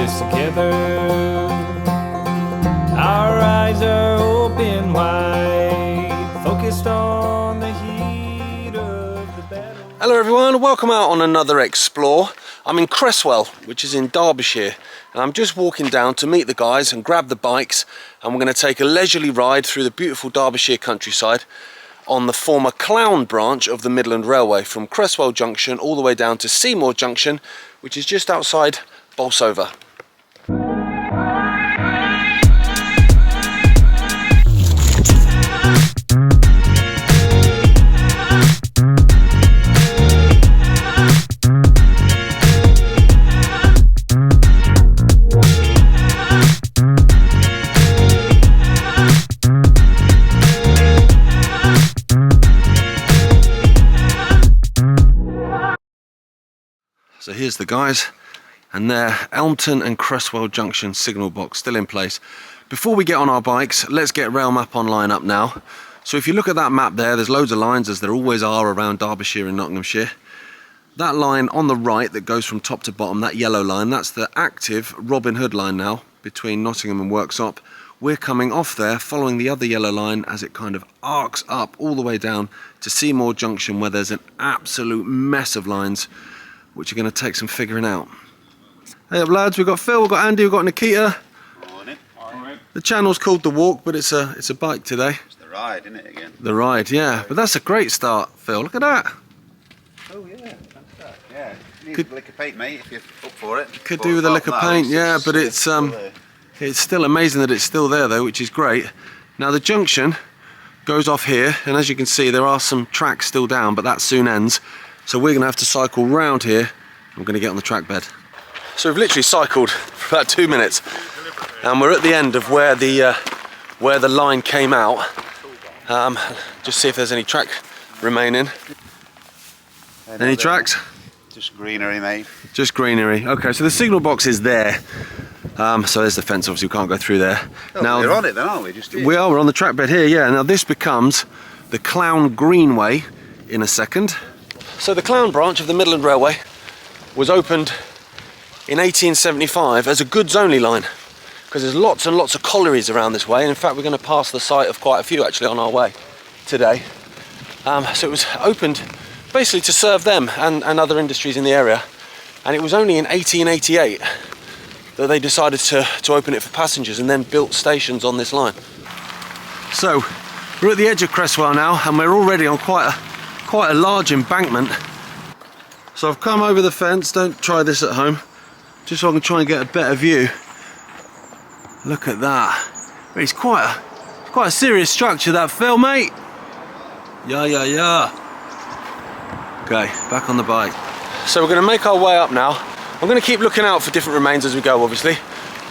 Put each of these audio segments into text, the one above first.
this together. Our eyes are open wide, focused on the heat of the battle. Hello everyone, welcome out on another explore. I'm in Cresswell, which is in Derbyshire, and I'm just walking down to meet the guys and grab the bikes, and we're going to take a leisurely ride through the beautiful Derbyshire countryside on the former Clowne Branch of the Midland Railway, from Cresswell Junction all the way down to Seymour Junction, which is just outside Bolsover. So here's the guys, and their Elmton and Cresswell Junction signal box still in place. Before we get on our bikes, let's get Rail Map Online up now. So if you look at that map there's loads of lines, as there always are around Derbyshire and Nottinghamshire. That line on the right that goes from top to bottom, that yellow line, that's the active Robin Hood line now, between Nottingham and Worksop. We're coming off there, following the other yellow line as it kind of arcs up all the way down to Seymour Junction, where there's an absolute mess of lines, which are going to take some figuring out. Hey up lads, we've got Phil, we've got Andy, we've got Nikita. Morning. Morning. The channel's called The Walk, but it's a bike today. It's the ride, isn't it, again? The ride, yeah. But that's a great start, Phil. Look at that. Oh yeah, fantastic. Yeah. You need a lick of paint, mate, if you're up for it. Could do with a lick of paint, yeah, but it's still amazing that it's still there though, which is great. Now the junction goes off here, and as you can see there are some tracks still down, but that soon ends. So we're going to have to cycle round here. We're going to get on the track bed. So we've literally cycled for about 2 minutes, and we're at the end of where the line came out. Just see if there's any track remaining. Any tracks? Just greenery, mate. Just greenery. Okay, so the signal box is there. So there's the fence. Obviously, we can't go through there. Oh, now we're on it then, aren't we? Just here. We're on the track bed here. Yeah. Now this becomes the Clowne Greenway in a second. So the Clowne Branch of the Midland Railway was opened in 1875 as a goods only line, because there's lots and lots of collieries around this way, and in fact we're going to pass the site of quite a few actually on our way today. So it was opened basically to serve them and other industries in the area, and it was only in 1888 that they decided to open it for passengers and then built stations on this line. So we're at the edge of Cresswell now, and we're already on quite a large embankment. So I've come over the fence. Don't try this at home, just so I can try and get a better view. Look at that. It's quite a serious structure, that, Phil, mate. Yeah. Okay, back on the bike. So we're going to make our way up now. I'm going to keep looking out for different remains as we go, obviously,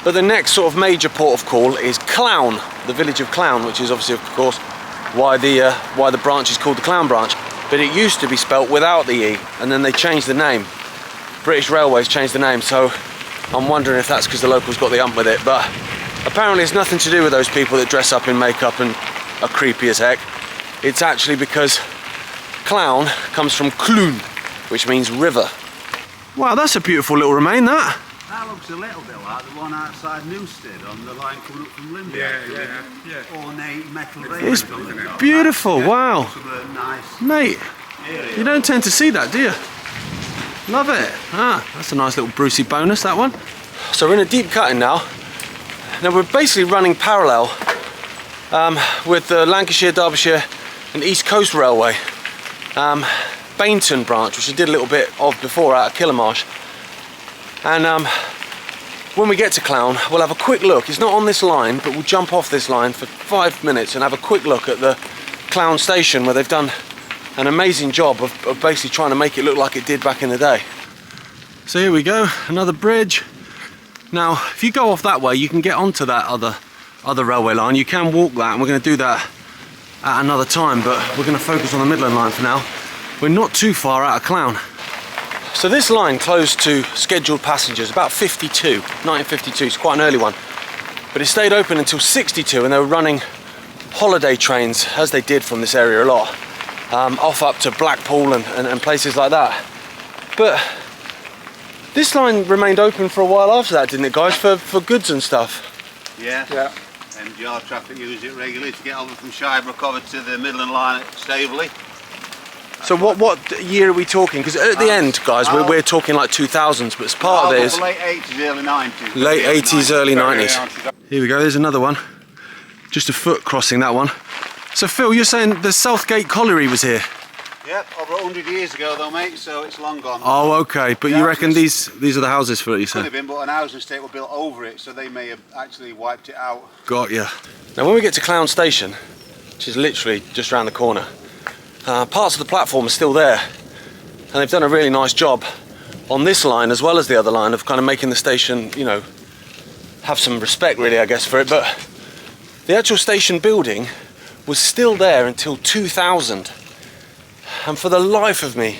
but the next sort of major port of call is Clowne, the village of Clowne, which is obviously, of course, why the branch is called the Clowne Branch. But it used to be spelt without the E, and then they changed the name. British Railways changed the name, so I'm wondering if that's because the locals got the ump with it. But apparently it's nothing to do with those people that dress up in makeup and are creepy as heck. It's actually because Clowne comes from Clwyn, which means river. Wow, that's a beautiful little remain, that. That looks a little bit like the one outside Newstead on the line coming up from Limburg. Yeah. Ornate metal railings. It's beautiful, wow. Nice. Mate, you don't tend to see that, do you? Love it. That's a nice little Brucey bonus, that one. So we're in a deep cutting now. Now we're basically running parallel with the Lancashire, Derbyshire and East Coast Railway. Bainton branch, which I did a little bit of before out of Kilmarsh. And when we get to Clowne, we'll have a quick look. It's not on this line, but we'll jump off this line for 5 minutes and have a quick look at the Clowne station, where they've done an amazing job of basically trying to make it look like it did back in the day. So here we go, another bridge. Now, if you go off that way, you can get onto that other railway line. You can walk that, and we're going to do that at another time, but we're going to focus on the Midland line for now. We're not too far out of Clowne. So this line closed to scheduled passengers about 1952, it's quite an early one. But it stayed open until 62, and they were running holiday trains, as they did from this area a lot, off up to Blackpool and places like that. But This line remained open for a while after that, didn't it, guys, for goods and stuff? Yeah. Yeah. MGR traffic use it regularly to get over from Shirebrook over to the Midland line at Staveley. So what year are we talking? Because at the end, guys, we're talking like 2000s, but as part of it is late 80s, early 90s. late 80s, early 90s. Here we go, there's another one. Just a foot crossing that one. So Phil, you're saying the Southgate Colliery was here? Yep, over 100 years ago though, mate, so it's long gone. Oh, okay, but you reckon these are the houses for it, you Could say? have been, but an housing estate was built over it, so they may have actually wiped it out. Got ya. Now when we get to Clowne Station, which is literally just around the corner, parts of the platform are still there, and they've done a really nice job on this line as well as the other line of kind of making the station, you know, have some respect really, I guess, for it. But the actual station building was still there until 2000, and for the life of me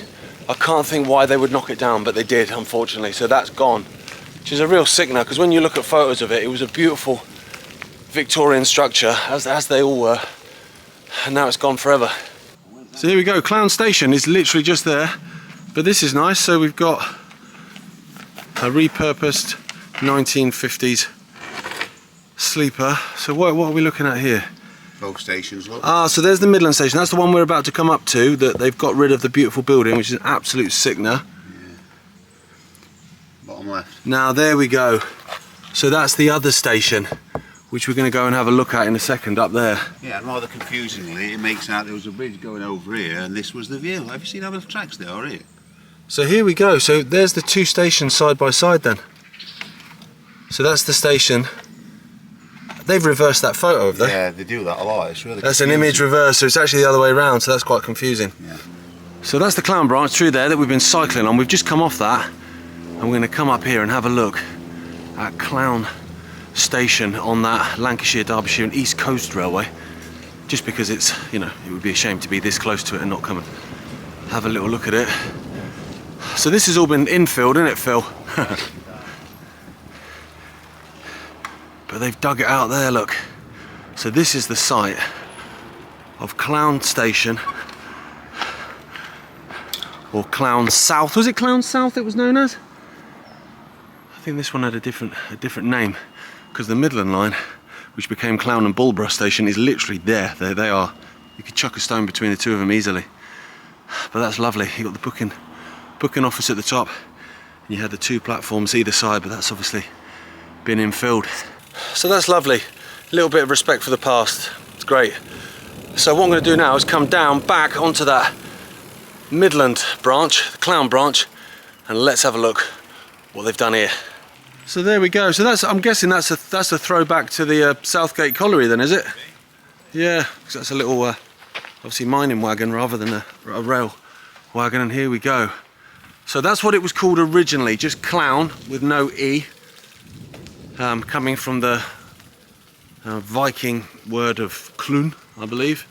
I can't think why they would knock it down, but they did, unfortunately. So that's gone, which is a real sickener, because when you look at photos of it, it was a beautiful Victorian structure, as they all were, and now it's gone forever. So here we go, Clowne Station is literally just there, but this is nice. So we've got a repurposed 1950s sleeper. So what are we looking at here? Both stations, look. Ah, so there's the Midland Station. That's the one we're about to come up to, that they've got rid of the beautiful building, which is an absolute sickener. Yeah. Bottom left. Now there we go. So that's the other station, which we're going to go and have a look at in a second up there. Yeah, and rather confusingly, it makes out there was a bridge going over here, and this was the view. Have you seen how many tracks there are here? So here we go. So there's the two stations side by side then. So that's the station. They've reversed that photo, have they? Yeah, they do that a lot. It's really That's an image reverse, so it's actually the other way around, so that's quite confusing. Yeah. So that's the Clowne Branch through there that we've been cycling on. We've just come off that, and we're going to come up here and have a look at Clowne Station on that Lancashire, Derbyshire and East Coast Railway, just because it's, you know, it would be a shame to be this close to it and not come and have a little look at it. So this has all been infilled, isn't it, Phil? But they've dug it out there, look. So this is the site of Clowne Station, or Clowne South. Was it Clowne South it was known as? I think this one had a different name, because the Midland line, which became Clowne and Bolsover Station, is literally there. There they are. You could chuck a stone between the two of them easily. But that's lovely. You got the booking office at the top, and you had the two platforms either side, but that's obviously been infilled. So that's lovely. A little bit of respect for the past. It's great. So what I'm going to do now is come down back onto that Midland branch, the Clowne branch, and let's have a look what they've done here. So there we go. So that's, I'm guessing that's a throwback to the Southgate Colliery then, is it? Yeah, because that's a little obviously mining wagon rather than a rail wagon, and here we go. So that's what it was called originally, just Clowne with no E. Coming from the Viking word of Clowne, I believe.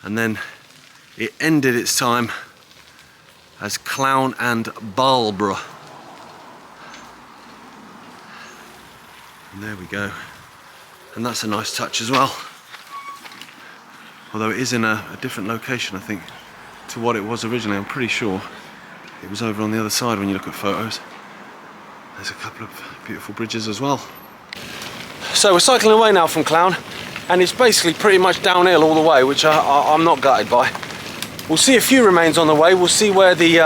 And then it ended its time as Clowne and Bolsover. And there we go. And that's a nice touch as well. Although it is in a different location, I think, to what it was originally. I'm pretty sure it was over on the other side when you look at photos. There's a couple of beautiful bridges as well. So we're cycling away now from Clowne, and it's basically pretty much downhill all the way, which I'm not gutted by. We'll see a few remains on the way. We'll see where the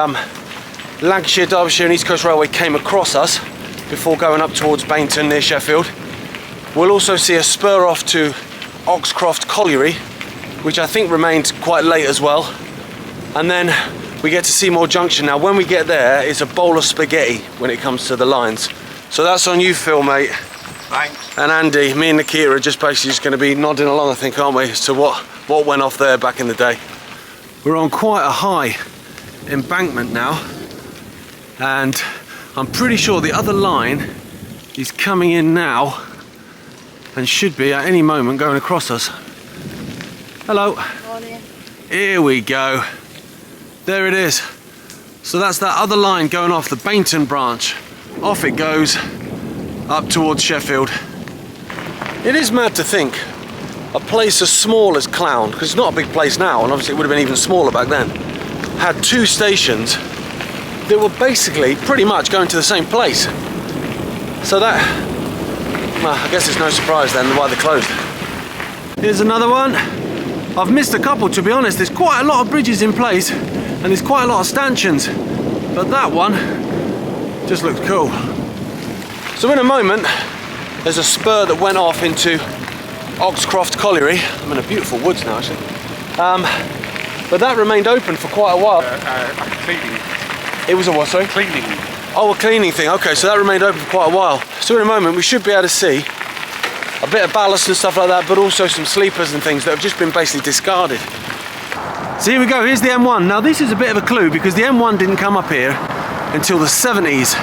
Lancashire, Derbyshire and East Coast Railway came across us before going up towards Bainton near Sheffield. We'll also see a spur off to Oxcroft Colliery, which I think remained quite late as well. And then we get to Seymour Junction. Now when we get there, it's a bowl of spaghetti when it comes to the lines. So that's on you, Phil, mate. Thanks. And Andy, me and Nikita are just basically just going to be nodding along, I think, aren't we, as to what went off there back in the day. We're on quite a high embankment now, and I'm pretty sure the other line is coming in now and should be at any moment going across us. Hello. Morning. Here we go. There it is. So that's that other line going off the Bainton branch. Off it goes up towards Sheffield. It is mad to think a place as small as Clowne, because it's not a big place now, and obviously it would have been even smaller back then, had two stations that were basically pretty much going to the same place. So that, well, I guess it's no surprise then why they're closed. Here's another one. I've missed a couple, to be honest. There's quite a lot of bridges in place and there's quite a lot of stanchions, but that one just looks cool. So in a moment, there's a spur that went off into Oxcroft Colliery. I'm in a beautiful woods now, actually. But that remained open for quite a while. Cleaning. It was a what, sorry? Cleaning. Oh, a cleaning thing. Okay, so that remained open for quite a while. So in a moment, we should be able to see a bit of ballast and stuff like that, but also some sleepers and things that have just been basically discarded. So here we go, here's the M1. Now this is a bit of a clue because the M1 didn't come up here until the 70s.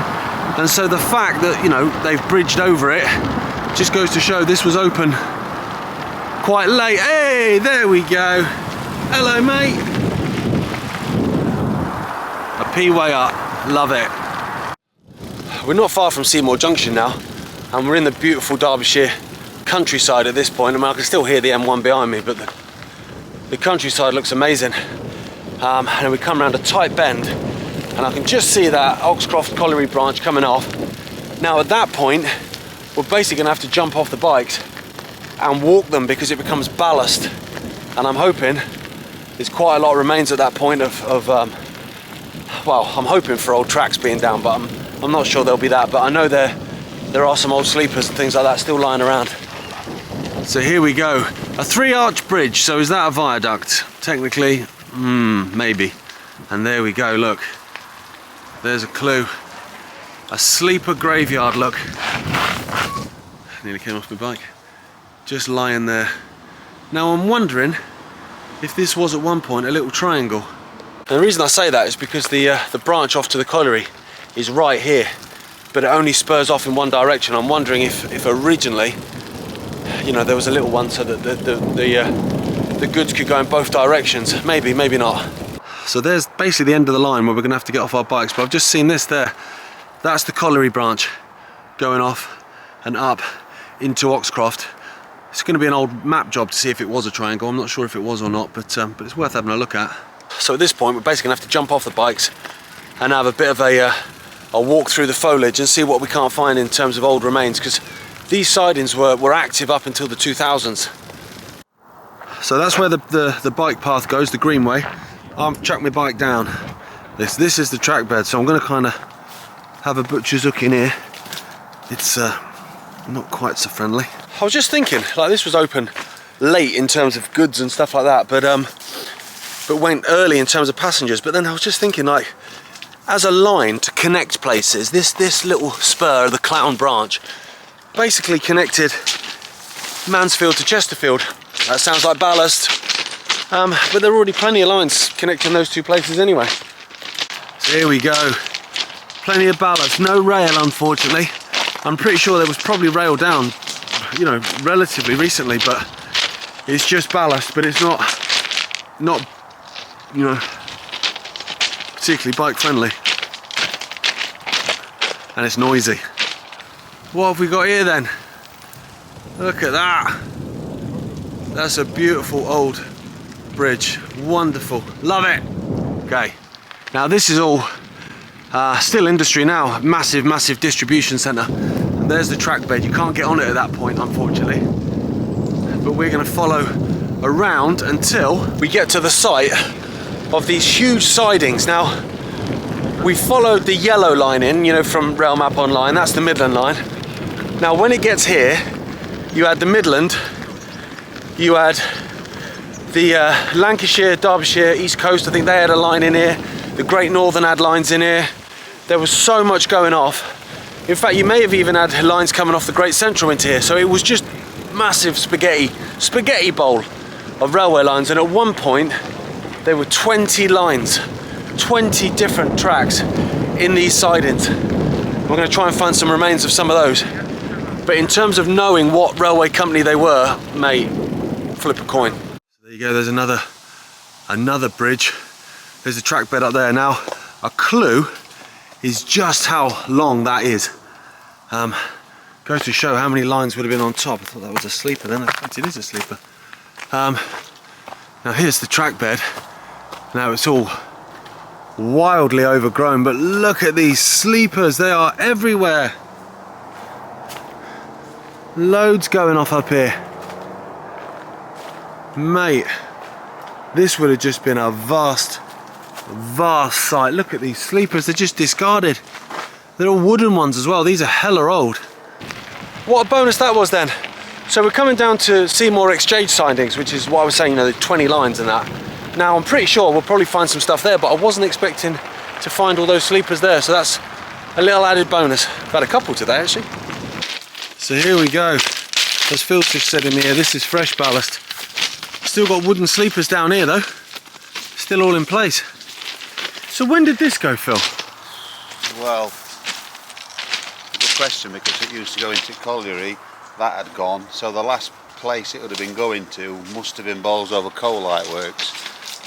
And so the fact that, you know, they've bridged over it just goes to show this was open quite late. Hey, there we go. Hello, mate. A P-way up, love it. We're not far from Seymour Junction now, and we're in the beautiful Derbyshire countryside at this point. I mean, I can still hear the M1 behind me, but the countryside looks amazing. And we come around a tight bend, and I can just see that Oxcroft Colliery branch coming off. Now at that point, we're basically gonna have to jump off the bikes and walk them because it becomes ballast. And I'm hoping there's quite a lot remains at that point of well, I'm hoping for old tracks being down, but I'm not sure there'll be that. But I know there are some old sleepers and things like that still lying around. So here we go, a 3-arch bridge. So is that a viaduct? Technically, maybe. And there we go, look. There's a clue. A sleeper graveyard, look. Nearly came off my bike. Just lying there. Now I'm wondering if this was at one point a little triangle. And the reason I say that is because the branch off to the colliery is right here, but it only spurs off in one direction. I'm wondering if originally, you know, there was a little one so that the goods could go in both directions. Maybe, maybe not. So there's basically the end of the line where we're gonna have to get off our bikes, but I've just seen this there. That's the colliery branch going off and up into Oxcroft. It's gonna be an old map job to see if it was a triangle. I'm not sure if it was or not, but it's worth having a look at. So at this point, we're basically gonna have to jump off the bikes and have a bit of a walk through the foliage and see what we can't find in terms of old remains, because these sidings were active up until the 2000s. So that's where the bike path goes, the greenway. I've chucked my bike down. This is the track bed, so I'm going to kind of have a butcher's hook in here. It's not quite so friendly. I was just thinking, like, this was open late in terms of goods and stuff like that, but went early in terms of passengers. But then I was just thinking, like, as a line to connect places, this little spur, the Clowne Branch, basically connected Mansfield to Chesterfield. That sounds like ballast, but there are already plenty of lines connecting those two places anyway. So here we go, plenty of ballast, no rail unfortunately. I'm pretty sure there was probably rail down, you know, relatively recently, but it's just ballast, but it's not you know, particularly bike friendly, and it's noisy. What have we got here then? Look at that. That's a beautiful old bridge. Wonderful. Love it. Okay. Now this is all still industry now. Massive, massive distribution centre. And there's the track bed. You can't get on it at that point, unfortunately. But we're going to follow around until we get to the site of these huge sidings. Now, we followed the yellow line in, you know, from Rail Map Online. That's the Midland line. Now, when it gets here, you had the Midland, you had the Lancashire, Derbyshire, East Coast. I think they had a line in here. The Great Northern had lines in here. There was so much going off. In fact, you may have even had lines coming off the Great Central into here. So it was just massive spaghetti bowl of railway lines. And at one point, there were 20 lines, 20 different tracks in these sidings. We're going to try and find some remains of some of those. But in terms of knowing what railway company they were, mate, flip a coin. So there you go, there's another bridge. There's a track bed up there. Now, a clue is just how long that is. Goes to show how many lines would have been on top. I thought that was a sleeper then. It is a sleeper. Now here's the track bed. Now it's all wildly overgrown, but look at these sleepers, they are everywhere. Loads going off up here. Mate, this would have just been a vast sight. Look at these sleepers, they're just discarded. They're all wooden ones as well, these are hella old. What a bonus that was then. So we're coming down to Seymour Exchange sidings, which is what I was saying, you know, the 20 lines and that. Now I'm pretty sure we'll probably find some stuff there, but I wasn't expecting to find all those sleepers there, so that's a little added bonus. I've had a couple today actually. So here we go. As Phil just said in here, this is fresh ballast. Still got wooden sleepers down here though. Still all in place. So when did this go, Phil? Well, good question, because it used to go into colliery. That had gone, so the last place it would have been going to must have been Bolsover Coal Light Works,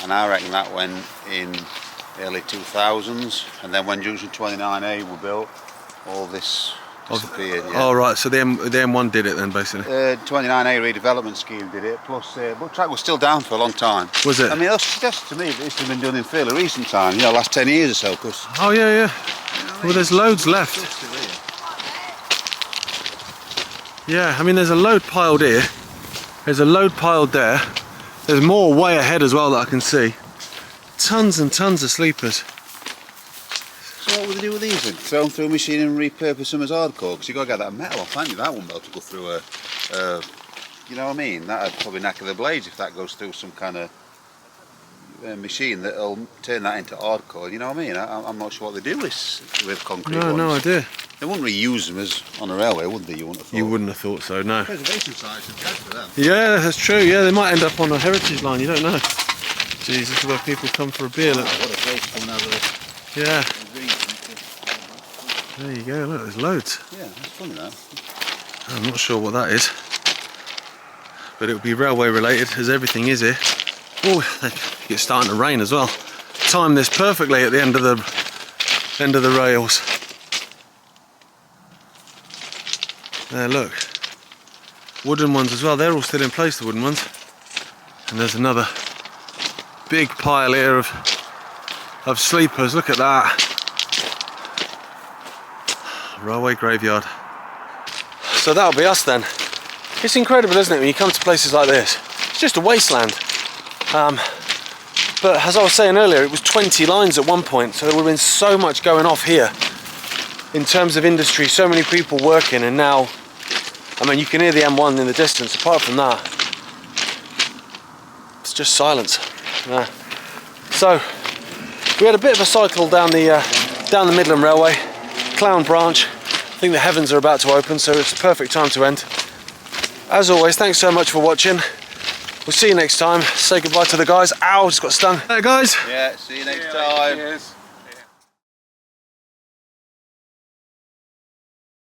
and I reckon that went in early 2000s, and then when Junction 29A were built, all this disappeared. Yeah. Oh right, so the M1 did it then basically? 29A redevelopment scheme did it, plus but track was still down for a long time. Was it? I mean, that suggests to me that this has been done in fairly recent time, you know, last 10 years or so. Cause, oh yeah, yeah. You know what I mean? Well, there's loads left. Yeah, I mean there's a load piled here, there's a load piled there, there's more way ahead as well that I can see. Tons and tons of sleepers. So what would they do with these then? Throw them through a machine and repurpose them as hardcore? Because you've got to get that metal off, haven't you? That won't be able to go through you know what I mean? That'd probably knacker the blades if that goes through some kind of machine that'll turn that into hardcore, you know what I mean? I'm not sure what they do with concrete ones. No idea. They wouldn't reuse them as on a railway, would they? You wouldn't have thought. You wouldn't have thought so, no. Preservation sites are dead for them. Yeah, that's true. Yeah, they might end up on a heritage line, you don't know. Jeez, this is where people come for a beer. Look. What a place to come and have Yeah. a drink. There you go, look, there's loads. Yeah, that's funny that. I'm not sure what that is. But it'll be railway related, as everything is here. Oh, it's starting to rain as well. Timed this perfectly at the end of the rails. There, look. Wooden ones as well, they're all still in place, the wooden ones. And there's another big pile here of sleepers, look at that. Railway graveyard. So that'll be us then. It's incredible, isn't it, when you come to places like this? It's just a wasteland. But as I was saying earlier, it was 20 lines at one point, so there would have been so much going off here in terms of industry, so many people working, and now, I mean, you can hear the M1 in the distance. Apart from that, it's just silence. Yeah. So we had a bit of a cycle down the Midland Railway, Clowne Branch. I think the heavens are about to open, so it's a perfect time to end. As always, thanks so much for watching. We'll see you next time. Say goodbye to the guys. Ow, just got stung. Hey guys. Yeah, see you next time. Cheers.